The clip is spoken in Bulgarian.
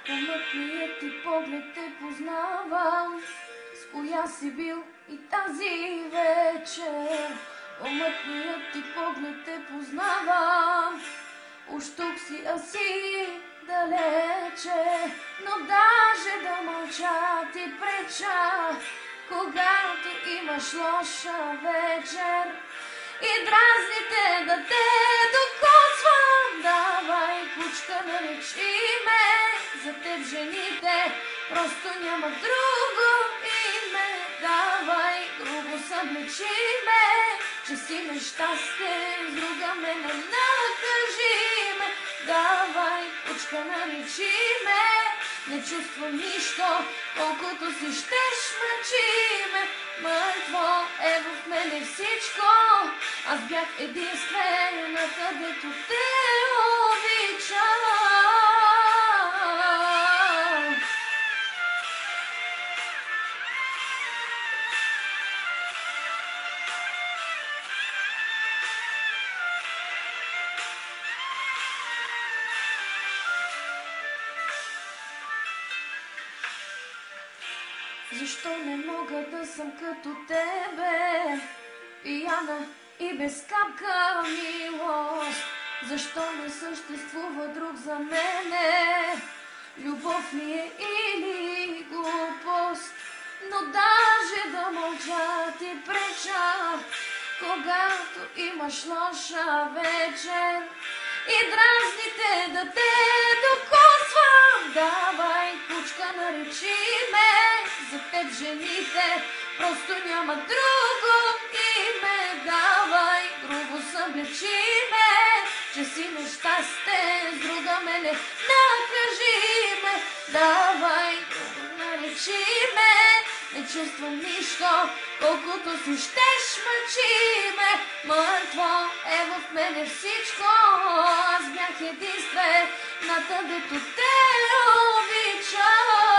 Помътният ти поглед те познавам, с коя си бил и тази вечер. Помътният ти поглед те познавам, уж тук си, а си далече. Но даже да мълча ти преча, когато имаш лоша вечер. И дразните да те докосвам. Давай, кучка, наречи ме. За теб жените просто няма друго име. Давай, грубо съблечи ме, че си нещастен, с друга ме не накажи ме. Давай, кучка, наречи ме. Не чувствам нищо, колкото си щеш, мъчи ме. Мъртво е в мене всичко, аз бях единствената, дето те обича. Защо не мога да съм като тебе, пияна и без капка милост? Защо не съществува друг за мене? Любов ли е или глупост? Но даже да мълча ти преча, когато имаш лоша вечер. И дразните да те докосвам. Давай, кучка, наречи ме. За теб жените просто няма друго име. Давай, грубо съблечи ме, че си нещастен, с друга мене накажи ме. Давай, грубо наречи ме. Не чувствам нищо, колкото си щеш, мъчи ме. Мъртво е в мене всичко, аз бях единствената, дето те обича.